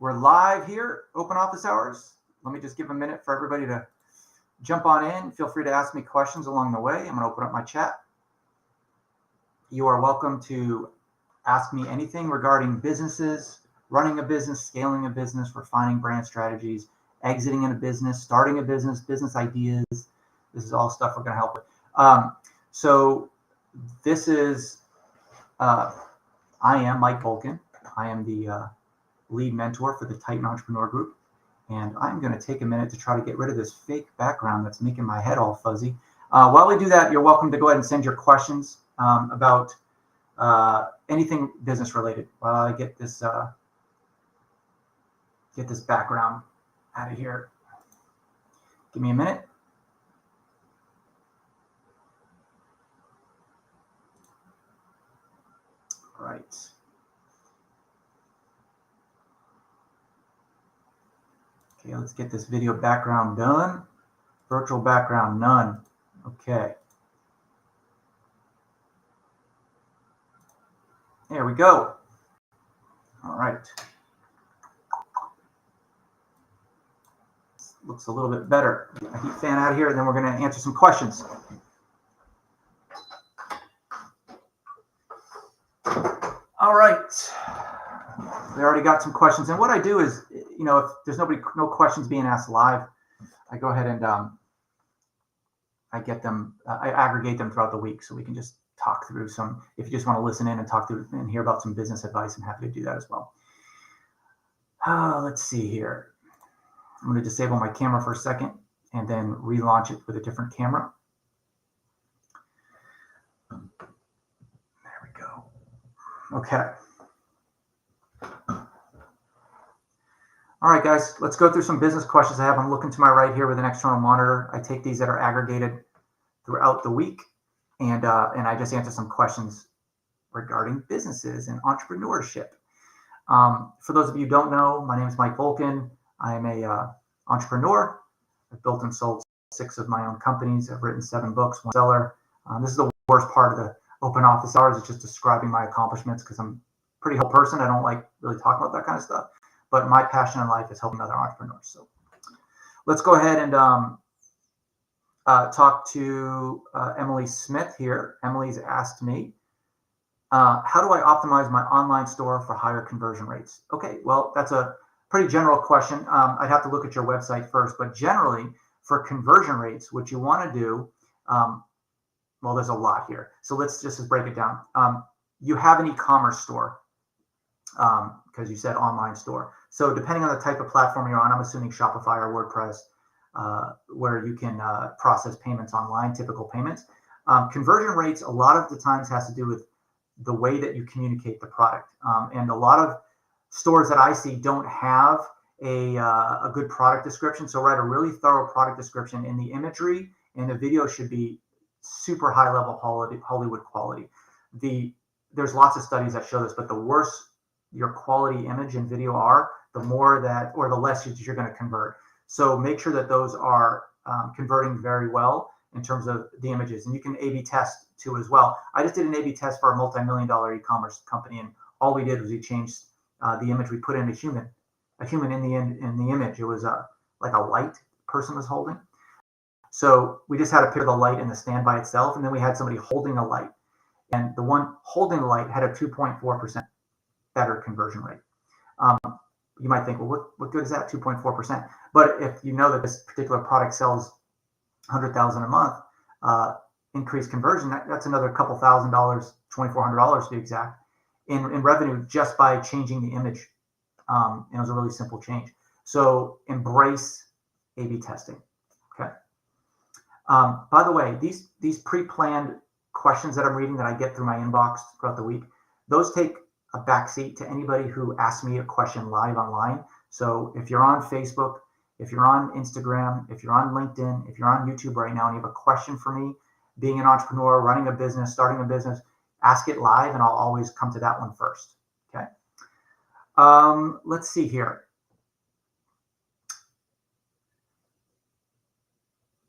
We're live here, open office hours. Let me just give a minute for everybody to jump on in. Feel free to ask me questions along the way. I'm going to open up my chat. You are welcome to ask me anything regarding businesses, running a business, scaling a business, refining brand strategies, exiting in a business, starting a business, business ideas. This is all stuff we're going to help with. So this is, I am Mike Volkin. I am the lead mentor for the Titan Entrepreneur Group. And I'm going to take a minute to try to get rid of this fake background that's making my head all fuzzy. While we do that, you're welcome to go ahead and send your questions about anything business related while I get this background out of here. Give me a minute. All right. Okay, let's get this video background done. Virtual background, none. Okay. There we go. All right. Looks a little bit better. Get my heat fan out of here, and then we're going to answer some questions. All right. We already got some questions. And what I do is, you know, if there's no questions being asked live, I go ahead and I aggregate them throughout the week so we can just talk through some. If you just want to listen in and talk through and hear about some business advice, I'm happy to do that as well. Let's see here. I'm going to disable my camera for a second and then relaunch it with a different camera. There we go. Okay. All right, guys, let's go through some business questions I have. I'm looking to my right here with an external monitor. I take these that are aggregated throughout the week, and I just answer some questions regarding businesses and entrepreneurship. For those of you who don't know, my name is Mike Volkin. I am a entrepreneur. I've built and sold 6 of my own companies. I've written 7 books, 1 seller. This is the worst part of the open office hours. It's just describing my accomplishments because I'm a pretty whole person. I don't like really talking about that kind of stuff. But my passion in life is helping other entrepreneurs. So let's go ahead and talk to Emily Smith here. Emily's asked me, how do I optimize my online store for higher conversion rates? Okay, well, that's a pretty general question. I'd have to look at your website first. But generally, for conversion rates, what you want to do, well, there's a lot here. So let's just break it down. You have an e-commerce store because you said online store. So depending on the type of platform you're on, I'm assuming Shopify or WordPress, where you can process payments online, typical payments. Conversion rates a lot of the times has to do with the way that you communicate the product. And a lot of stores that I see don't have a good product description. So write a really thorough product description, and the imagery and the video should be super high level Hollywood quality. There's lots of studies that show this, but the worse your quality image and video are, the more that, or the less you're going to convert. So make sure that those are converting very well in terms of the images. And you can A/B test too as well. I just did an A/B test for a multi-million-dollar e-commerce company, and all we did was we changed the image. We put in a human in the image. It was like a light person was holding. So we just had a picture of the light in the stand by itself, and then we had somebody holding a light. And the one holding the light had a 2.4% better conversion rate. You might think, well, what good is that, 2.4%? But if you know that this particular product sells $100,000 a month, increased conversion, that's another couple $1,000, $2,400 to be exact, in revenue just by changing the image. And it was a really simple change. So embrace A/B testing. Okay. By the way, these pre-planned questions that I'm reading that I get through my inbox throughout the week, those take a backseat to anybody who asks me a question live online. So if you're on Facebook, if you're on Instagram, if you're on LinkedIn, if you're on YouTube right now and you have a question for me, being an entrepreneur, running a business, starting a business, ask it live and I'll always come to that one first. Okay. Let's see here.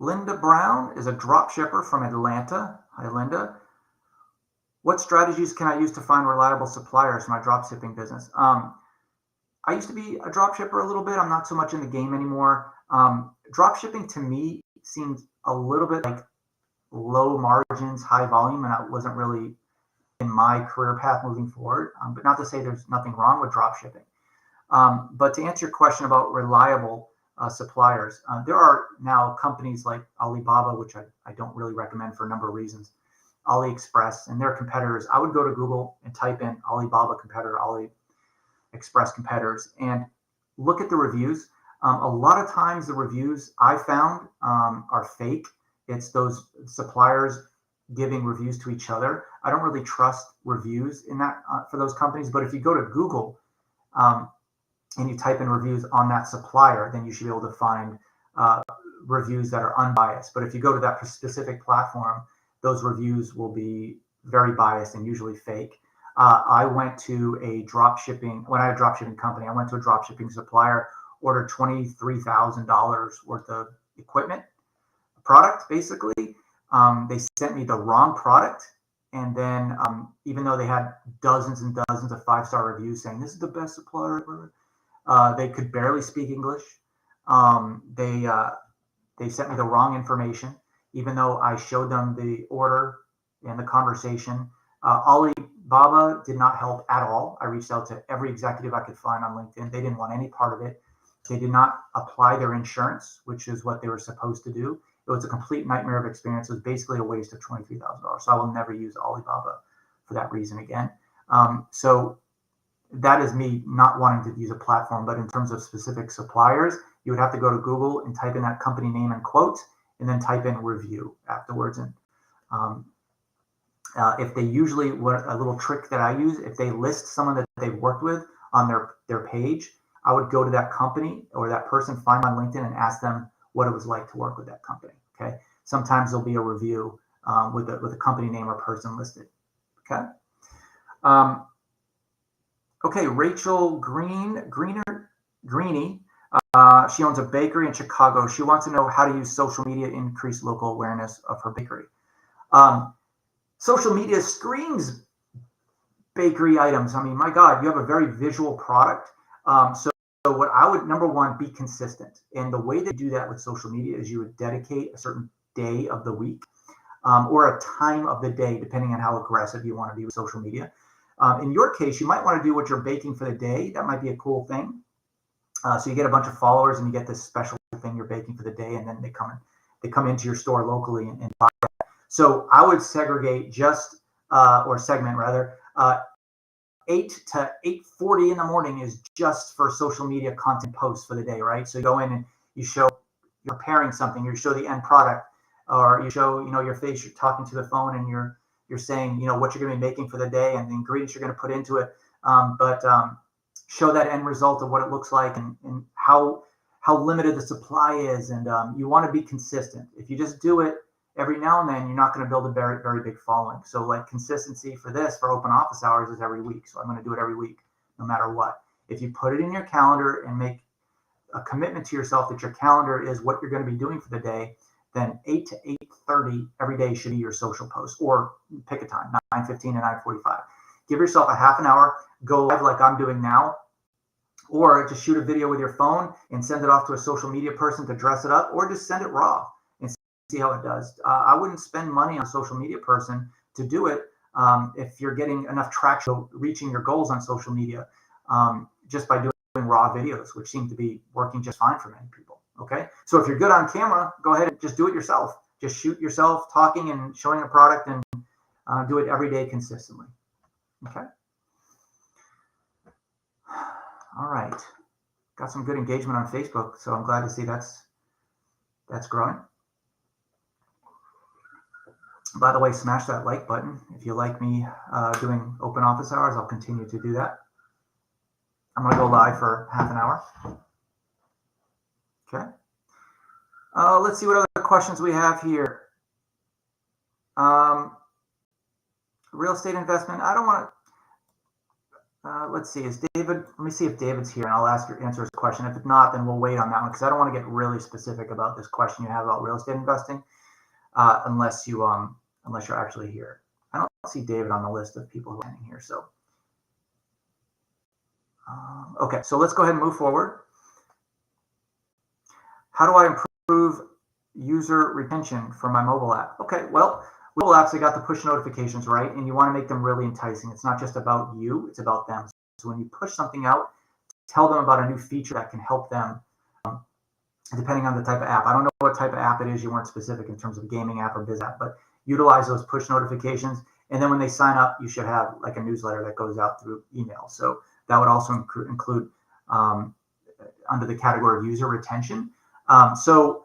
Linda Brown is a drop shipper from Atlanta. Hi, Linda. What strategies can I use to find reliable suppliers for my drop shipping business? I used to be a drop shipper a little bit. I'm not so much in the game anymore. Drop shipping to me seems a little bit like low margins, high volume, and I wasn't really in my career path moving forward. But not to say there's nothing wrong with drop shipping. But to answer your question about reliable suppliers, there are now companies like Alibaba, which I don't really recommend for a number of reasons, AliExpress, and their competitors. I would go to Google and type in Alibaba competitor, AliExpress competitors, and look at the reviews. A lot of times the reviews I found are fake. It's those suppliers giving reviews to each other. I don't really trust reviews in that for those companies. But if you go to Google and you type in reviews on that supplier, then you should be able to find reviews that are unbiased. But if you go to that specific platform, those reviews will be very biased and usually fake. I went to a drop shipping, when I had a drop shipping company, I went to a drop shipping supplier, ordered $23,000 worth of equipment, product, basically. They sent me the wrong product. And then even though they had dozens and dozens of 5-star reviews saying this is the best supplier ever, they could barely speak English. They sent me the wrong information, even though I showed them the order and the conversation. Alibaba did not help at all. I reached out to every executive I could find on LinkedIn. They didn't want any part of it. They did not apply their insurance, which is what they were supposed to do. It was a complete nightmare of experience. It was basically a waste of $23,000. So I will never use Alibaba for that reason again. So that is me not wanting to use a platform. But in terms of specific suppliers, you would have to go to Google and type in that company name and quote, and then type in review afterwards. And if they usually, a little trick that I use, if they list someone that they've worked with on their page, I would go to that company or that person, find them on LinkedIn, and ask them what it was like to work with that company. Okay. Sometimes there'll be a review with a company name or person listed. Okay. Okay. Rachel Greeny. She owns a bakery in Chicago. She wants to know how to use social media to increase local awareness of her bakery. Social media screams bakery items. I mean, my God, you have a very visual product. So what I would, number one, be consistent. And the way they do that with social media is you would dedicate a certain day of the week or a time of the day, depending on how aggressive you want to be with social media. In your case, you might want to do what you're baking for the day. That might be a cool thing. So you get a bunch of followers and you get this special thing you're baking for the day, and then they come into your store locally and buy it. So I would segregate or segment rather, 8 to 8:40 in the morning is just for social media content posts for the day, right? So you go in and you show you're preparing something, you show the end product, or you show your face, you're talking to the phone, and you're saying what you're going to be making for the day and the ingredients you're going to put into it. But show that end result of what it looks like and how limited the supply is, and you want to be consistent. If you just do it every now and then, you're not going to build a very, very big following. So like consistency for open office hours is every week. So I'm going to do it every week, no matter what. If you put it in your calendar and make a commitment to yourself that your calendar is what you're going to be doing for the day, then 8 to 8:30 every day should be your social post, or pick a time, 9:15 and 9:45. Give yourself a half an hour, go live like I'm doing now, or just shoot a video with your phone and send it off to a social media person to dress it up, or just send it raw and see how it does. I wouldn't spend money on a social media person to do it if you're getting enough traction reaching your goals on social media just by doing raw videos, which seem to be working just fine for many people. Okay, so if you're good on camera, go ahead and just do it yourself. Just shoot yourself talking and showing a product, and do it every day consistently. Okay. All right. Got some good engagement on Facebook, so I'm glad to see that's growing. By the way, smash that like button. If you like me doing open office hours, I'll continue to do that. I'm going to go live for half an hour. Okay. Let's see what other questions we have here. Real estate investment. I don't want to. Let's see. Is David? Let me see if David's here, and I'll answer his question. If not, then we'll wait on that one, because I don't want to get really specific about this question you have about real estate investing, unless you're actually here. I don't see David on the list of people who are here. So Okay, so let's go ahead and move forward. How do I improve user retention for my mobile app? Okay, well, mobile apps, they got the push notifications, right? And you want to make them really enticing. It's not just about you, it's about them. So when you push something out, tell them about a new feature that can help them, depending on the type of app. I don't know what type of app it is. You weren't specific in terms of gaming app or biz app, but utilize those push notifications. And then when they sign up, you should have like a newsletter that goes out through email. So that would also include under the category of user retention. So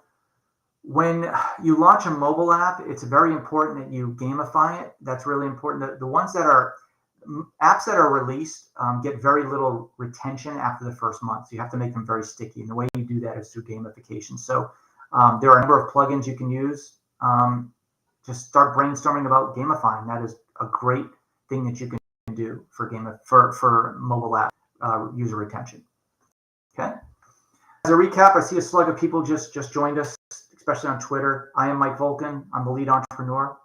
when you launch a mobile app, it's very important that you gamify it. That's really important. The ones that are apps that are released get very little retention after the first month. So you have to make them very sticky. And the way you do that is through gamification. So there are a number of plugins you can use. Just start brainstorming about gamifying. That is a great thing that you can do for mobile app user retention. Okay. As a recap, I see a slug of people just joined us, especially on Twitter. I am Mike Volkan. I'm the lead entrepreneur,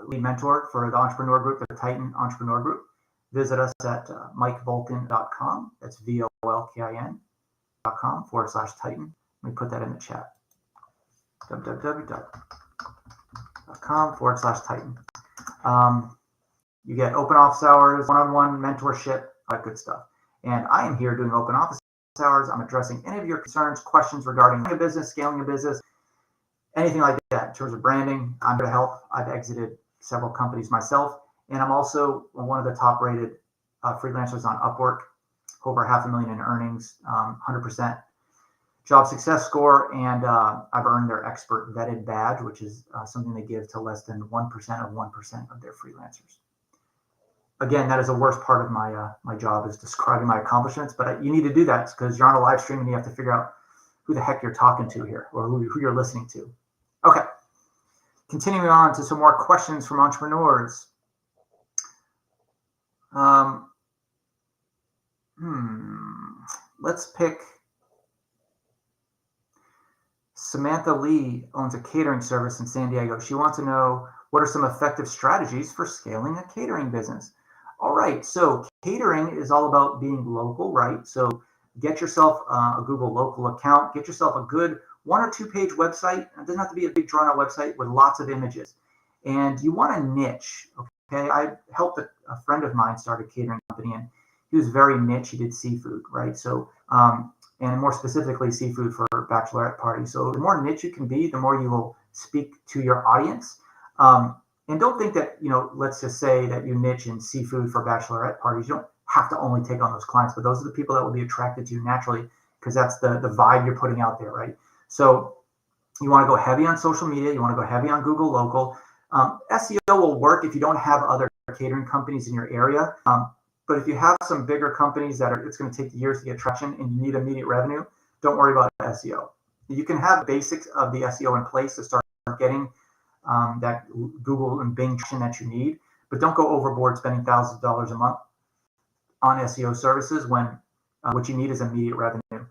lead mentor for the entrepreneur group, the Titan Entrepreneur Group. Visit us at mikevolkan.com. That's VOLKIN.com/Titan. Let me put that in the chat. www.com/Titan. You get open office hours, one-on-one mentorship, all that good stuff. And I am here doing open office hours. I'm addressing any of your concerns, questions regarding a business, scaling a business, anything like that in terms of branding. I'm here to help. I've exited several companies myself, and I'm also one of the top-rated freelancers on Upwork, over $500,000 in earnings, 100% job success score, and I've earned their expert vetted badge, which is something they give to less than 1% of their freelancers. Again, that is the worst part of my job, is describing my accomplishments, but you need to do that because you're on a live stream and you have to figure out who the heck you're talking to here, or who you're listening to. Okay, continuing on to some more questions from entrepreneurs. Let's pick Samantha Lee. Owns a catering service in San Diego. She wants to know, what are some effective strategies for scaling a catering business? All right, so catering is all about being local, right? So get yourself a Google local account, get yourself a good 1 or 2 page website. It doesn't have to be a big drawn out website with lots of images. And you want to niche, okay? I helped a friend of mine start a catering company, and he was very niche. He did seafood, right? So, and more specifically, seafood for bachelorette parties. So the more niche you can be, the more you will speak to your audience. And don't think that, let's just say that you niche in seafood for bachelorette parties. You don't have to only take on those clients, but those are the people that will be attracted to you naturally, because that's the vibe you're putting out there, right? So you want to go heavy on social media. You want to go heavy on Google Local. SEO will work if you don't have other catering companies in your area. But if you have some bigger companies that it's going to take years to get traction and you need immediate revenue, don't worry about SEO. You can have basics of the SEO in place to start getting that Google and Bing traction that you need, but don't go overboard spending thousands of dollars a month on SEO services when what you need is immediate revenue.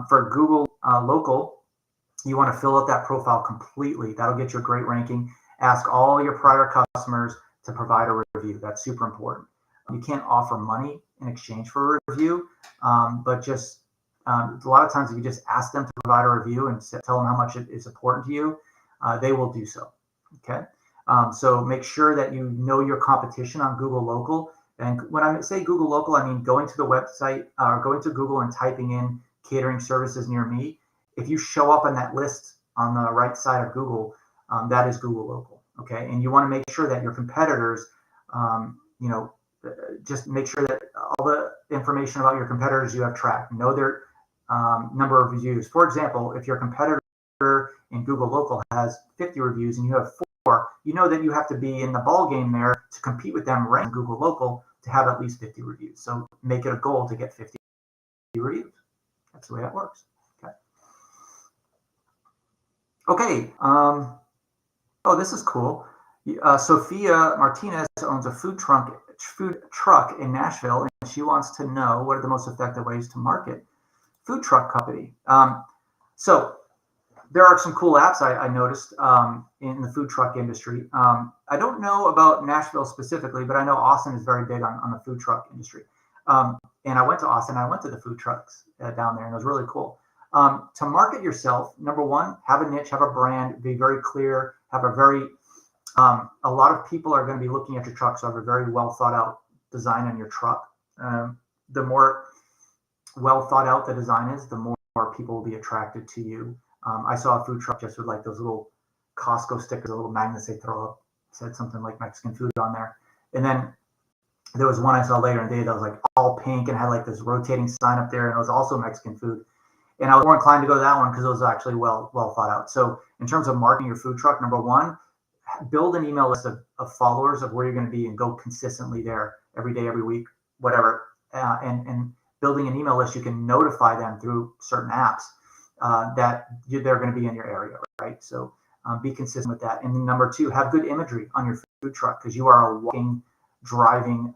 For Google Local, you want to fill out that profile completely. That'll get you a great ranking. Ask all your prior customers to provide a review. That's super important. You can't offer money in exchange for a review, but just a lot of times if you just ask them to provide a review and tell them how much it is important to you, they will do so. Okay, so make sure that you know your competition on Google Local. And when I say Google Local, I mean going to the website or going to Google and typing in catering services near me. If you show up on that list on the right side of Google, that is Google Local. Okay, and you want to make sure that your competitors, just make sure that all the information about your competitors you have tracked, know their number of reviews. For example, if your competitor in Google Local has 50 reviews and you have 4, you know that you have to be in the ball game there to compete with them right in Google Local to have at least 50 reviews. So make it a goal to get 50 reviews. That's the way that works. Okay. Oh, this is cool. Sophia Martinez owns a food truck in Nashville, and she wants to know what are the most effective ways to market food truck company. So there are some cool apps I noticed in the food truck industry. I don't know about Nashville specifically, but I know Austin is very big on the food truck industry. And I went to Austin. I went to the food trucks down there, and it was really cool. To market yourself, number one, have a niche, have a brand, be very clear, have a very, a lot of people are going to be looking at your truck, so have a very well thought out design on your truck. The more well thought out the design is, the more people will be attracted to you. I saw a food truck just with like those little Costco stickers, the little magnets they throw up, said something like Mexican food on there. And then there was one I saw later in the day that was like all pink and had like this rotating sign up there, and it was also Mexican food. And I was more inclined to go to that one because it was actually well thought out. So in terms of marketing your food truck, number one, build an email list of followers of where you're going to be and go consistently there every day, every week, whatever. And building an email list, you can notify them through certain apps that they're going to be in your area, right? So be consistent with that. And then number two, have good imagery on your food truck because you are a walking, driving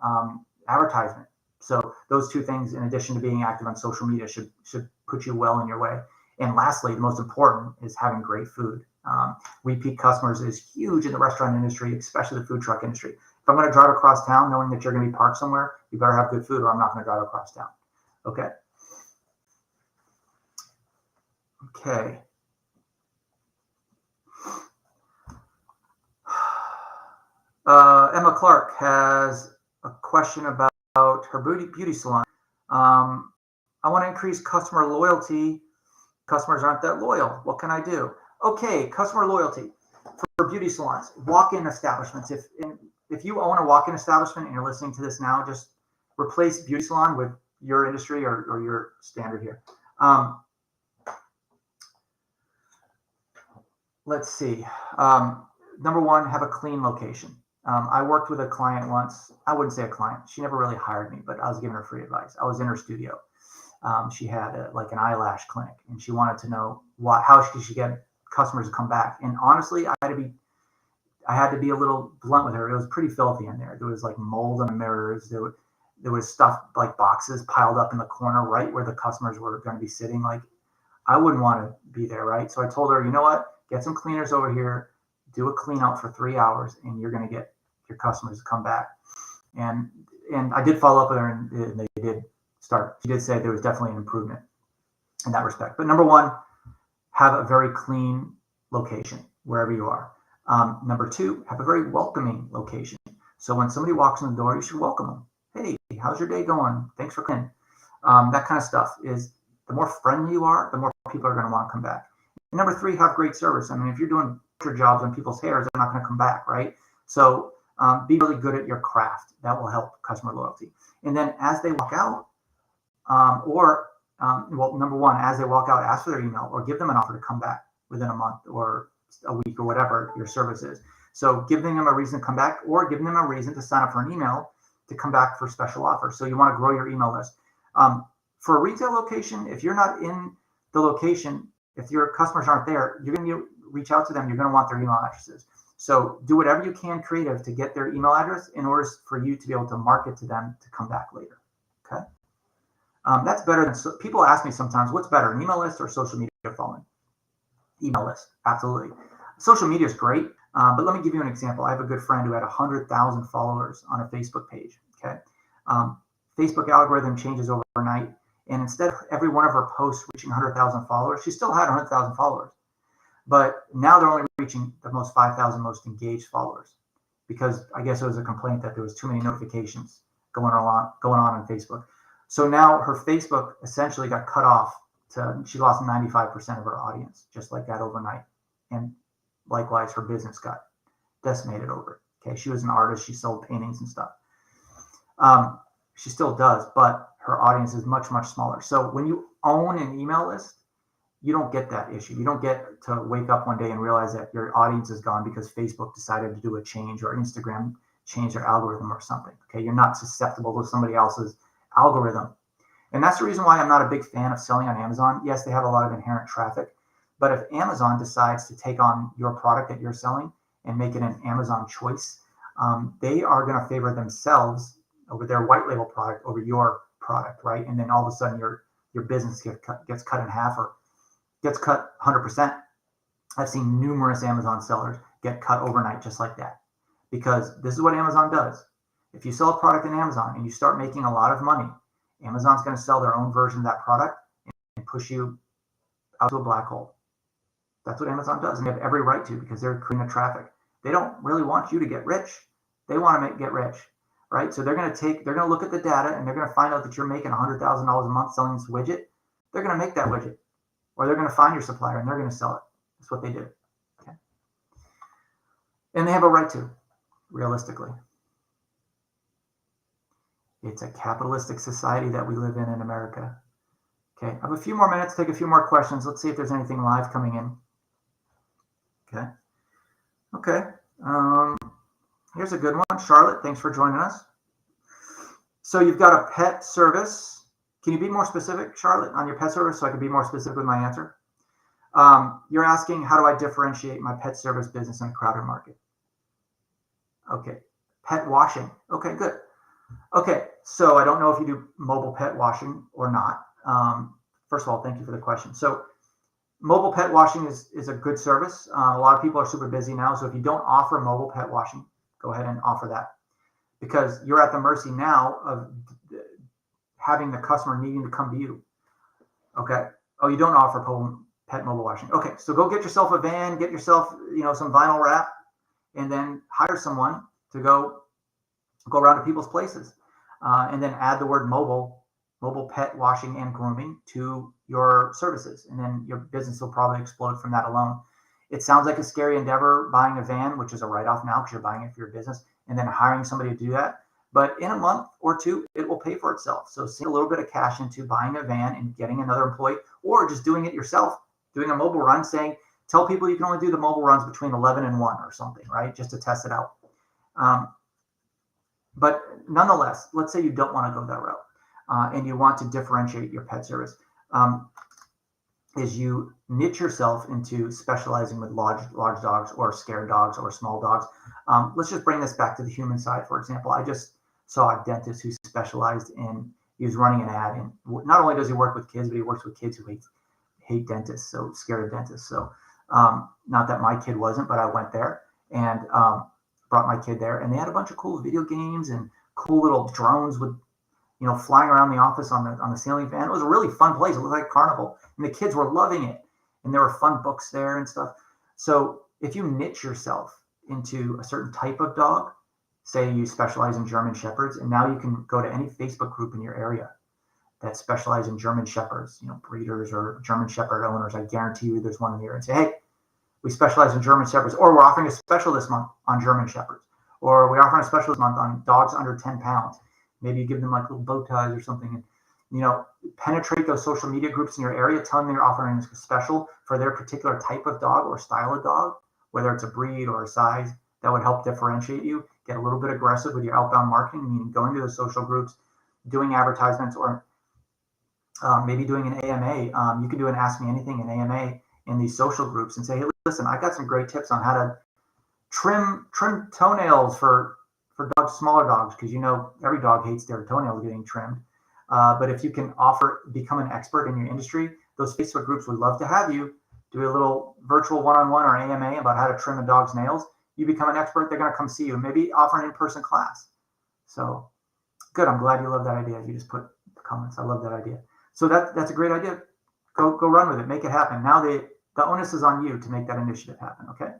advertisement. So those two things, in addition to being active on social media, should put you well in your way. And lastly, the most important is having great food. Repeat customers is huge in the restaurant industry, especially the food truck industry. If I'm going to drive across town knowing that you're going to be parked somewhere, you better have good food or I'm not going to drive across town. Okay. Okay. Emma Clark has a question about her beauty salon. I want to increase customer loyalty. Customers aren't that loyal. What can I do? Okay, customer loyalty for beauty salons, walk-in establishments. If you own a walk-in establishment and you're listening to this now, just replace beauty salon with your industry or your standard here. Let's see. Number one, have a clean location. I worked with a client once. I wouldn't say a client. She never really hired me, but I was giving her free advice. I was in her studio. She had like an eyelash clinic, and she wanted to know how she could get customers to come back. And honestly, I had to be a little blunt with her. It was pretty filthy in there. There was like mold on the mirrors. There was stuff like boxes piled up in the corner right where the customers were going to be sitting. Like, I wouldn't want to be there, right? So I told her, you know what? Get some cleaners over here, do a clean out for 3 hours, and you're going to get your customers to come back. And I did follow up with her, and they did start. She did say there was definitely an improvement in that respect. But number one, have a very clean location wherever you are. Number two, have a very welcoming location. So when somebody walks in the door, you should welcome them. Hey, how's your day going? Thanks for coming. That kind of stuff is, the more friendly you are, the more people are going to want to come back. And number three, have great service. I mean, if you're doing your jobs on people's hairs, they're not going to come back, right? So be really good at your craft. That will help customer loyalty. And then as they walk out, well, number one, as they walk out, ask for their email or give them an offer to come back within a month or a week or whatever your service is. So giving them a reason to come back or giving them a reason to sign up for an email to come back for special offers. So you want to grow your email list. For a retail location, if you're not in the location, if your customers aren't there, you're going to reach out to them. You're going to want their email addresses. So do whatever you can creative to get their email address in order for you to be able to market to them to come back later. Okay. That's better than, people ask me sometimes, what's better, an email list or social media following? Email list, absolutely. Social media is great, but let me give you an example. I have a good friend who had 100,000 followers on a Facebook page. Okay, Facebook algorithm changes overnight, and instead of every one of her posts reaching 100,000 followers, she still had 100,000 followers, but now they're only reaching the 5,000 most engaged followers, because I guess it was a complaint that there was too many notifications going on on Facebook. So now her Facebook essentially got cut off. She lost 95% of her audience, just like that overnight. And likewise, her business got decimated over it. Okay, she was an artist. She sold paintings and stuff. She still does, but her audience is much, much smaller. So when you own an email list, you don't get that issue. You don't get to wake up one day and realize that your audience is gone because Facebook decided to do a change or Instagram changed their algorithm or something. Okay, you're not susceptible to somebody else's algorithm. And that's the reason why I'm not a big fan of selling on Amazon. Yes, they have a lot of inherent traffic, but if Amazon decides to take on your product that you're selling and make it an Amazon choice, they are going to favor themselves over their white label product over your product, right? And then all of a sudden your business gets cut in half or gets cut 100%. I've seen numerous Amazon sellers get cut overnight just like that, because this is what Amazon does. If you sell a product in Amazon and you start making a lot of money Amazon's going to sell their own version of that product and push you out to a black hole. That's what Amazon does, and they have every right to, because they're creating the traffic. They don't really want you to get rich. They want to get rich, right? So they're going to look at the data, and they're going to find out that you're making $100,000 a month selling this widget. They're going to make that widget, or they're going to find your supplier and they're going to sell it. That's what they do. Okay. And they have a right to, realistically. It's a capitalistic society that we live in America. Okay, I have a few more minutes, take a few more questions. Let's see if there's anything live coming in. Okay. Here's a good one. Charlotte, thanks for joining us. So you've got a pet service. Can you be more specific, Charlotte, on your pet service so I can be more specific with my answer? You're asking, how do I differentiate my pet service business in a crowded market? Okay. Pet washing. Okay, good. Okay, so I don't know if you do mobile pet washing or not. First of all, thank you for the question. So mobile pet washing is a good service. A lot of people are super busy now. So if you don't offer mobile pet washing, go ahead and offer that, because you're at the mercy now of having the customer needing to come to you. Okay. Oh, you don't offer pet mobile washing. Okay. So go get yourself a van, get yourself, some vinyl wrap, and then hire someone to go around to people's places, and then add the word mobile pet washing and grooming to your services. And then your business will probably explode from that alone. It sounds like a scary endeavor, buying a van, which is a write-off now because you're buying it for your business, and then hiring somebody to do that. But in a month or two, it will pay for itself. So sink a little bit of cash into buying a van and getting another employee, or just doing it yourself, doing a mobile run, tell people you can only do the mobile runs between 11 and 1 or something, right? Just to test it out. But nonetheless, let's say you don't want to go that route, and you want to differentiate your pet service. Is you niche yourself into specializing with large dogs or scared dogs or small dogs. Let's just bring this back to the human side. For example, I just saw a dentist who specialized in, he was running an ad, and not only does he work with kids, but he works with kids who hate dentists, so scared of dentists. So not that my kid wasn't, but I went there and brought my kid there, and they had a bunch of cool video games and cool little drones with, flying around the office on the ceiling fan. It was a really fun place. It looked like a carnival, and the kids were loving it. And there were fun books there and stuff. So if you niche yourself into a certain type of dog, say you specialize in German Shepherds, and now you can go to any Facebook group in your area that specialize in German Shepherds, breeders or German Shepherd owners. I guarantee you there's one in here, and say, hey, we specialize in German Shepherds, or we're offering a special this month on German Shepherds, or we're offering a special this month on dogs under 10 pounds. Maybe you give them like little bow ties or something, and penetrate those social media groups in your area, tell them you're offering a special for their particular type of dog or style of dog, whether it's a breed or a size. That would help differentiate you. Get a little bit aggressive with your outbound marketing, meaning going to the social groups, doing advertisements, or maybe doing an AMA. You can do an Ask Me Anything, an AMA in these social groups, and say, hey, listen, I got some great tips on how to trim toenails for dogs, smaller dogs, because every dog hates their toenails getting trimmed. But if you can become an expert in your industry, those Facebook groups would love to have you do a little virtual one-on-one or AMA about how to trim a dog's nails. You become an expert, they're going to come see you, maybe offer an in-person class. So good. I'm glad you love that idea. You just put the comments. I love that idea. So that's a great idea. Go run with it. Make it happen. Now the onus is on you to make that initiative happen. Okay.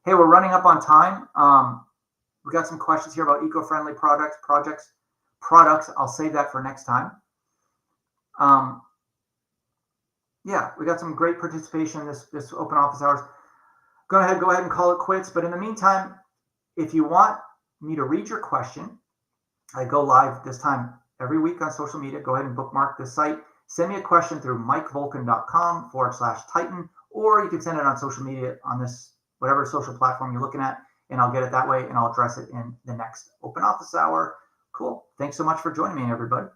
Hey, we're running up on time. We got some questions here about eco-friendly products. I'll save that for next time. Yeah, we got some great participation in this open office hours. Go ahead and call it quits. But in the meantime, if you want me to read your question, I go live this time every week on social media. Go ahead and bookmark this site. Send me a question through mikevulcan.com/Titan, or you can send it on social media on this, whatever social platform you're looking at, and I'll get it that way, and I'll address it in the next open office hour. Cool. Thanks so much for joining me, everybody.